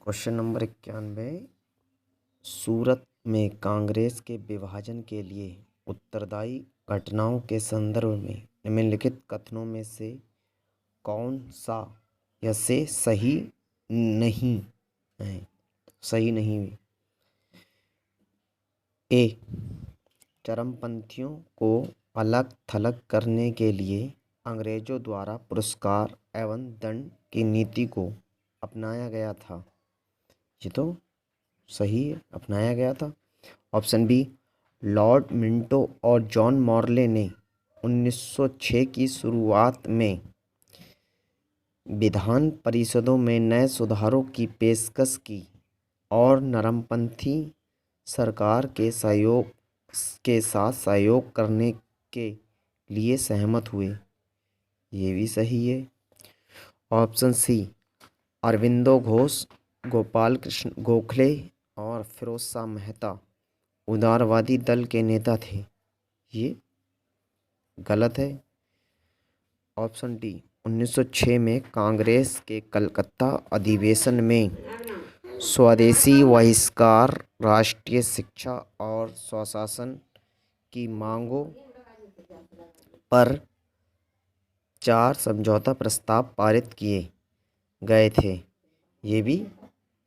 Question number 91। सूरत में कांग्रेस के विभाजन के लिए उत्तरदायी घटनाओं के संदर्भ में निम्नलिखित कथनों में से कौन सा या से सही नहीं है? सही नहीं है। ए, चरमपंथियों को अलग थलग करने के लिए अंग्रेजों द्वारा पुरस्कार एवं दंड की नीति को अपनाया गया था। ये तो सही है, अपनाया गया था। ऑप्शन बी, लॉर्ड मिंटो और जॉन मॉर्ले ने 1906 की शुरुआत में विधान परिषदों में नए सुधारों की पेशकश की और नरमपंथी सरकार के साथ सहयोग करने के लिए सहमत हुए। ये भी सही है। ऑप्शन सी, अरविंदो घोष, गोपाल कृष्ण गोखले और फिरोज शाह मेहता उदारवादी दल के नेता थे। ये गलत है। ऑप्शन डी, 1906 में कांग्रेस के कलकत्ता अधिवेशन में स्वदेशी बहिष्कार, राष्ट्रीय शिक्षा और स्वशासन की मांगों पर 4 समझौता प्रस्ताव पारित किए गए थे। ये भी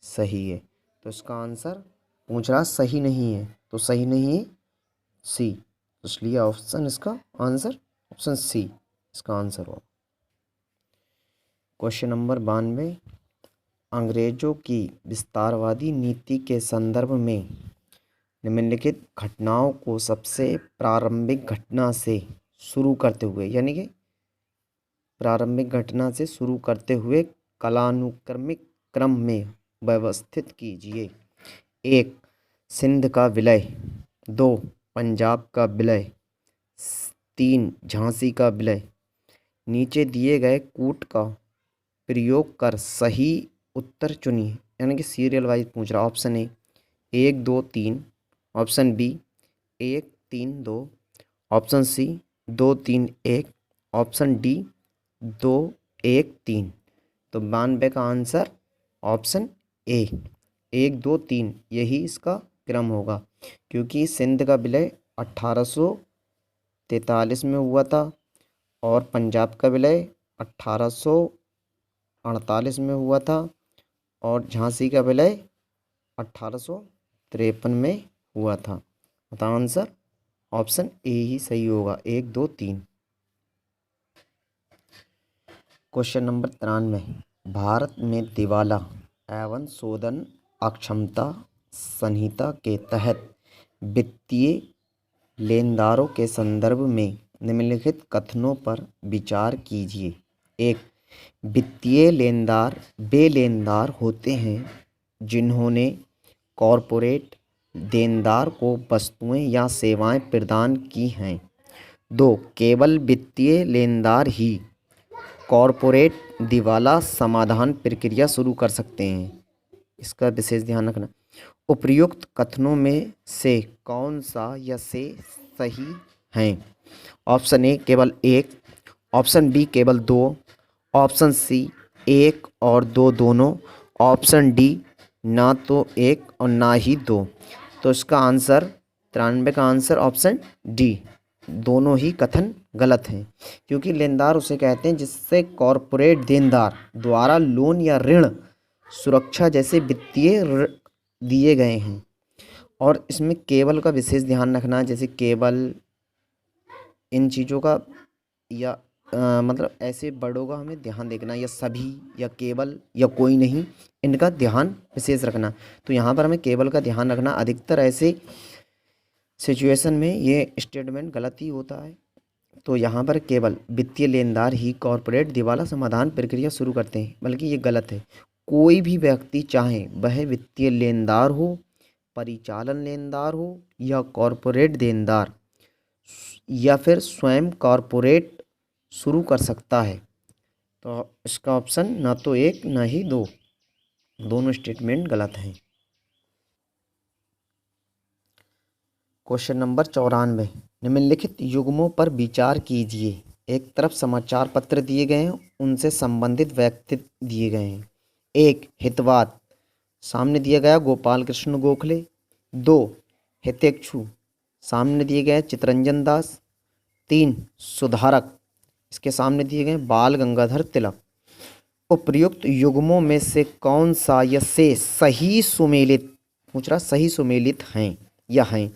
सही है। तो इसका आंसर पूछ रहा सही नहीं है, तो सही नहीं है सी। तो इसलिए ऑप्शन इसका आंसर ऑप्शन सी इसका आंसर हो। Question number 92। अंग्रेजों की विस्तारवादी नीति के संदर्भ में निम्नलिखित घटनाओं को सबसे प्रारंभिक घटना से शुरू करते हुए, यानी कि प्रारंभिक घटना से शुरू करते हुए कालानुक्रमिक क्रम में व्यवस्थित कीजिए। 1, सिंध का विलय। 2, पंजाब का विलय। 3, झांसी का विलय। नीचे दिए गए कूट का प्रयोग कर सही उत्तर चुनिए, यानी कि सीरियल वाइज पूछ रहा। Option A 1 2 3, option B 1 3 2, option C 2 3 1, option D 2 1 3। तो 92 का आंसर ऑप्शन ए 1 2 3 यही इसका क्रम होगा, क्योंकि सिंध का विलय 1843 में हुआ था और पंजाब का विलय 1848 में हुआ था और झांसी का विलय 1853 में हुआ था। तो आंसर ऑप्शन ए ही सही होगा, 1 2 3। Question number 93। भारत में दिवाला एवं शोधन अक्षमता संहिता के तहत वित्तीय लेनदारों के संदर्भ में निम्नलिखित कथनों पर विचार कीजिए। 1, वित्तीय लेनदार वे लेनदार होते हैं जिन्होंने कॉरपोरेट देनदार को वस्तुएं या सेवाएं प्रदान की हैं। 2, केवल वित्तीय लेनदार ही कॉरपोरेट दिवाला समाधान प्रक्रिया शुरू कर सकते हैं। इसका विशेष ध्यान रखना। उपर्युक्त कथनों में से कौन सा या से सही हैं? ऑप्शन ए केवल 1, ऑप्शन बी केवल 2, ऑप्शन सी 1 और 2 दोनों, ऑप्शन डी ना तो 1 और ना ही 2। तो इसका आंसर 93 का आंसर ऑप्शन डी, दोनों ही कथन गलत हैं, क्योंकि लेनदार उसे कहते हैं जिससे कॉरपोरेट देनदार द्वारा लोन या ऋण सुरक्षा जैसे वित्तीय दिए गए हैं। और इसमें केवल का विशेष ध्यान रखना, जैसे केवल इन चीज़ों का या मतलब ऐसे वर्डों का हमें ध्यान देखना, या सभी या केवल या कोई नहीं, इनका ध्यान विशेष रखना। तो यहाँ पर हमें केवल का ध्यान रखना। अधिकतर ऐसे सिचुएशन में ये स्टेटमेंट गलत ही होता है। तो यहाँ पर केवल वित्तीय लेनदार ही कॉरपोरेट दिवाला समाधान प्रक्रिया शुरू करते हैं, बल्कि ये गलत है। कोई भी व्यक्ति चाहे वह वित्तीय लेनदार हो, परिचालन लेनदार हो या कॉरपोरेट देनदार, या फिर स्वयं कॉरपोरेट शुरू कर सकता है। तो इसका ऑप्शन ना तो 1 ना ही 2, दोनों स्टेटमेंट गलत हैं। Question number 94। निम्नलिखित युग्मों पर विचार कीजिए। एक तरफ समाचार पत्र दिए गए हैं, उनसे संबंधित व्यक्ति दिए गए हैं। 1, हितवाद, सामने दिया गया गोपाल कृष्ण गोखले। 2 हितेक्षु, सामने दिए गए चितरंजन दास। 3 सुधारक, इसके सामने दिए गए बाल गंगाधर तिलक। उपर्युक्त युग्मों में से कौन सा या से सही सुमेलित, पूछ रहा सही सुमेलित हैं या हैं।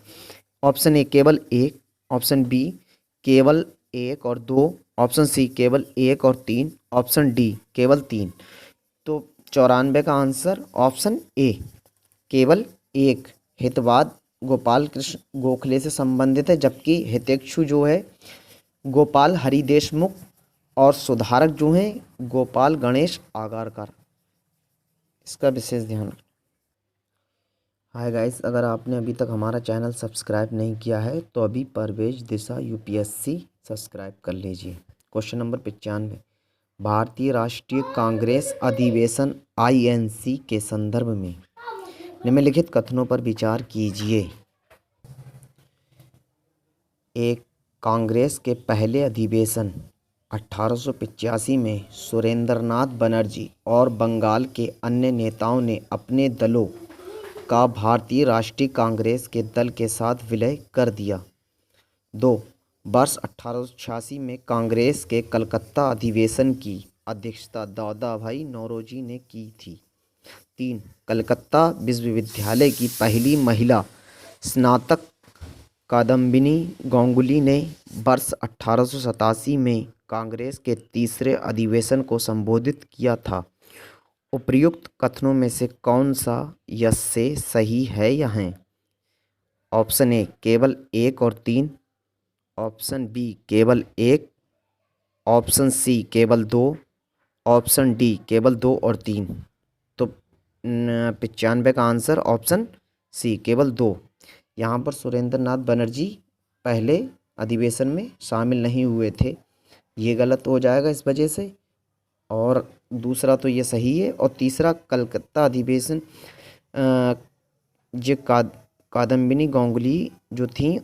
ऑप्शन ए केवल एक, ऑप्शन बी केवल एक और दो, ऑप्शन सी केवल एक और तीन, ऑप्शन डी केवल तीन। तो 94 का आंसर ऑप्शन ए केवल एक। हितवाद गोपाल कृष्ण गोखले से संबंधित है, जबकि हितेक्षु जो है गोपाल हरि देशमुख और सुधारक जो हैं गोपाल गणेश आगरकर। इसका विशेष ध्यान रखें। हाय गाइस, अगर आपने अभी तक हमारा चैनल सब्सक्राइब नहीं किया है तो अभी परवेज दिशा यूपीएससी सब्सक्राइब कर लीजिए। क्वेश्चन नंबर 95, भारतीय राष्ट्रीय कांग्रेस अधिवेशन आईएनसी के संदर्भ में निम्नलिखित कथनों पर विचार कीजिए। एक, कांग्रेस के पहले अधिवेशन 1885 में सुरेंद्रनाथ बनर्जी और बंगाल के अन्य नेताओं ने अपने दलों का भारतीय राष्ट्रीय कांग्रेस के दल के साथ विलय कर दिया। 2, वर्ष 1886 में कांग्रेस के कलकत्ता अधिवेशन की अध्यक्षता दादा भाई नौरोजी ने की थी। 3, कलकत्ता विश्वविद्यालय की पहली महिला स्नातक कादम्बिनी गांगुली ने वर्ष 1887 में कांग्रेस के तीसरे अधिवेशन को संबोधित किया था। उपर्युक्त कथनों में से कौन सा यस से सही है या हैं। ऑप्शन ए केवल एक और तीन, ऑप्शन बी केवल एक, ऑप्शन सी केवल दो, ऑप्शन डी केवल दो और तीन। तो 95 का आंसर ऑप्शन सी केवल दो। यहाँ पर सुरेंद्रनाथ बनर्जी पहले अधिवेशन में शामिल नहीं हुए थे, ये गलत हो जाएगा इस वजह से। और दूसरा तो ये सही है। और तीसरा कलकत्ता अधिवेशन जो कादम्बिनी गांगुली जो थी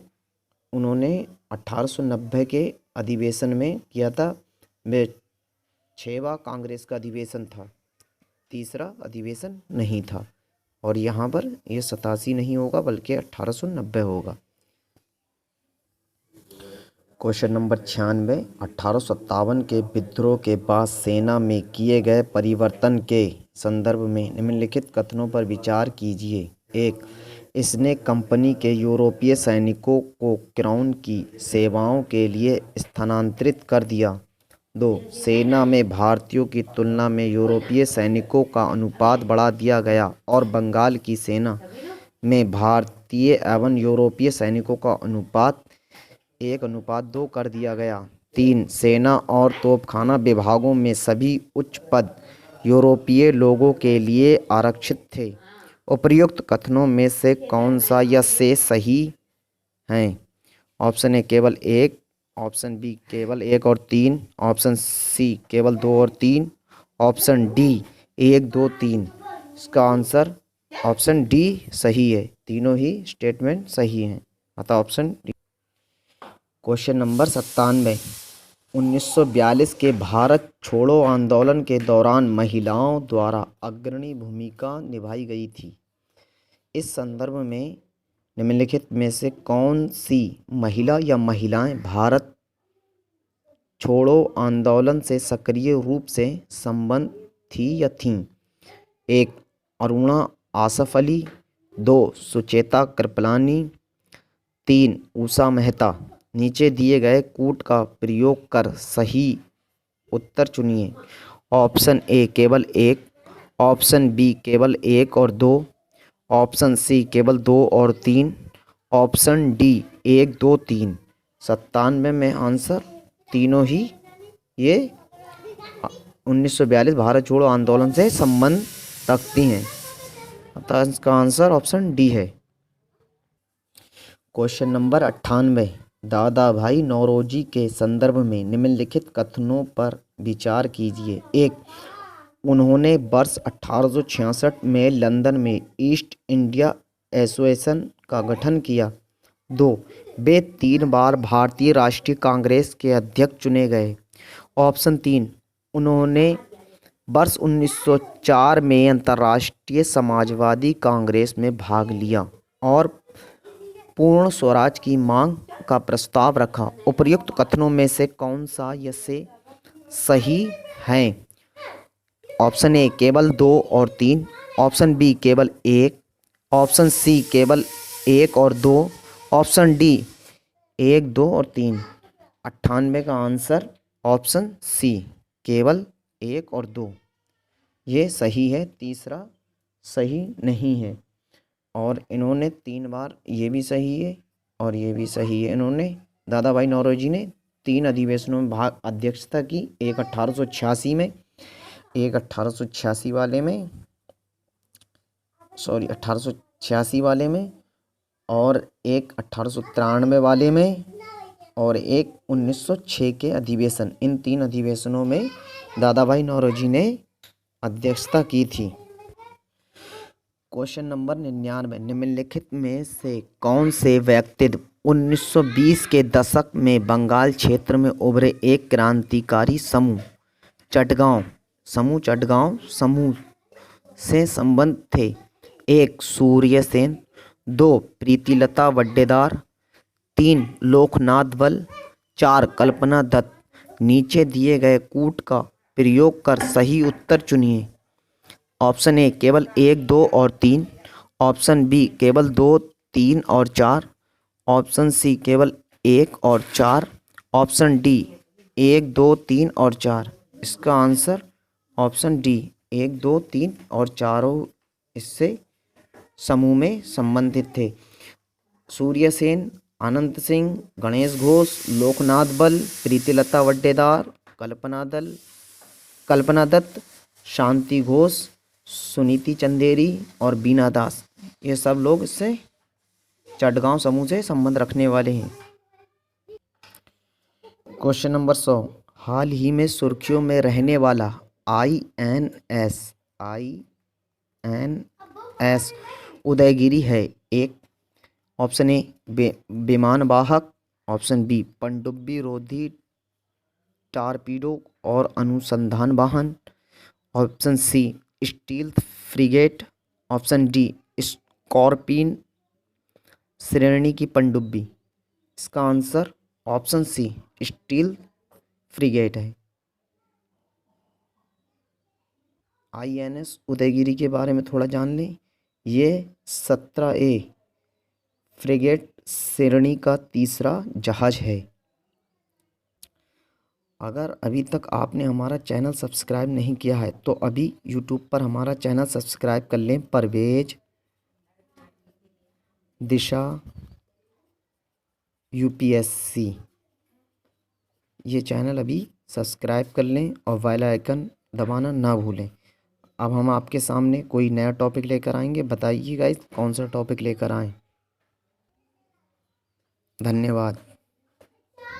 उन्होंने 1890 के अधिवेशन में किया था। वे 6वां कांग्रेस का अधिवेशन था, तीसरा अधिवेशन नहीं था। और यहाँ पर ये 87 नहीं होगा बल्कि 1890 होगा। क्वेश्चन नंबर 96, 1857 के विद्रोह के बाद सेना में किए गए परिवर्तन के संदर्भ में निम्नलिखित कथनों पर विचार कीजिए। 1, इसने कंपनी के यूरोपीय सैनिकों को क्राउन की सेवाओं के लिए स्थानांतरित कर दिया। 2, सेना में भारतीयों की तुलना में यूरोपीय सैनिकों का अनुपात बढ़ा दिया गया और बंगाल की सेना में भारतीय एवं यूरोपीय सैनिकों का अनुपात 1:2 कर दिया गया। 3, सेना और तोपखाना विभागों में सभी उच्च पद यूरोपीय लोगों के लिए आरक्षित थे। उपर्युक्त कथनों में से कौन सा या से सही हैं। ऑप्शन ए केवल एक, ऑप्शन बी केवल एक और तीन, ऑप्शन सी केवल दो और तीन, ऑप्शन डी 1, 2, 3। इसका आंसर ऑप्शन डी सही है। तीनों ही स्टेटमेंट सही हैं, अतः ऑप्शन डी। क्वेश्चन नंबर 97, 1942 के भारत छोड़ो आंदोलन के दौरान महिलाओं द्वारा अग्रणी भूमिका निभाई गई थी। इस संदर्भ में निम्नलिखित में से कौन सी महिला या महिलाएं भारत छोड़ो आंदोलन से सक्रिय रूप से संबद्ध थी या थीं। 1, अरुणा आसफ अली, 2, सुचेता कृपलानी, 3, उषा मेहता। नीचे दिए गए कूट का प्रयोग कर सही उत्तर चुनिए। ऑप्शन ए केवल एक, ऑप्शन बी केवल एक और दो, ऑप्शन सी केवल दो और तीन, ऑप्शन डी 1, 2, 3। 97 में आंसर तीनों ही ये 1942 भारत छोड़ो आंदोलन से संबंध रखती हैं, अतः इसका आंसर ऑप्शन डी है। क्वेश्चन नंबर 98, दादा भाई नौरोजी के संदर्भ में निम्नलिखित कथनों पर विचार कीजिए। 1, उन्होंने वर्ष 1866 में लंदन में ईस्ट इंडिया एसोसिएशन का गठन किया। 2, वे 3 बार भारतीय राष्ट्रीय कांग्रेस के अध्यक्ष चुने गए। ऑप्शन 3, उन्होंने वर्ष 1904 में अंतर्राष्ट्रीय समाजवादी कांग्रेस में भाग लिया और पूर्ण स्वराज की मांग का प्रस्ताव रखा। उपर्युक्त कथनों में से कौन सा ये सही है? ऑप्शन ए केवल 2 और 3, ऑप्शन बी केवल 1, ऑप्शन सी केवल 1 और 2, ऑप्शन डी 1, 2 और 3। 98 का आंसर ऑप्शन सी केवल 1 और 2 ये सही है, तीसरा सही नहीं है। और इन्होंने 3 बार ये भी सही है और ये भी सही है। इन्होंने दादा भाई नौरोजी ने 3 अधिवेशनों में भाग अध्यक्षता की, एक 1886 में, एक 1886 वाले में, 1886 वाले में, और एक 1893 वाले में, और एक 1906 के अधिवेशन। इन 3 अधिवेशनों में दादा भाई नौरोजी ने अध्यक्षता की थी। क्वेश्चन नंबर 99, निम्नलिखित में से कौन से व्यक्तित्व 1920 के दशक में बंगाल क्षेत्र में उभरे एक क्रांतिकारी समूह चटगांव से संबंध थे? 1 सूर्य सेन, 2 प्रीतिलता वड्डेदार, 3 लोकनाथ बल, 4 कल्पना दत्त। नीचे दिए गए कूट का प्रयोग कर सही उत्तर चुनिए। ऑप्शन ए केवल 1, 2 और 3, ऑप्शन बी केवल 2, 3 और 4, ऑप्शन सी केवल 1 और 4, ऑप्शन डी 1, 2, 3 और 4। इसका आंसर ऑप्शन डी 1, 2, 3 और चारों इससे समूह में संबंधित थे। सूर्यसेन, अनंत सिंह, गणेश घोष, लोकनाथ बल, प्रीतिलता वड्डेदार, कल्पना दत्त, शांति घोष, सुनीति चंदेरी और बीना दास, ये सब लोग इससे चटगांव समूह से संबंध रखने वाले हैं। क्वेश्चन नंबर 100, हाल ही में सुर्खियों में रहने वाला INS उदयगिरी है? 1 ऑप्शन ए विमान वाहक, ऑप्शन बी पनडुब्बी रोधी टारपीडो और अनुसंधान वाहन, option C steel frigate, option D Scorpene श्रेणी की पनडुब्बी। इसका answer option C steel frigate है। INS उदयगिरी के बारे में थोड़ा जान लें। ये 17A फ्रिगेट श्रेणी का तीसरा जहाज है। अगर अभी तक आपने हमारा चैनल सब्सक्राइब नहीं किया है तो अभी यूट्यूब पर हमारा चैनल सब्सक्राइब कर लें। परवेज दिशा UPSC ये चैनल अभी सब्सक्राइब कर लें और बेल आइकन दबाना ना भूलें। अब हम आपके सामने कोई नया टॉपिक लेकर आएंगे। बताइए गाइस कौन सा टॉपिक लेकर आएं। धन्यवाद।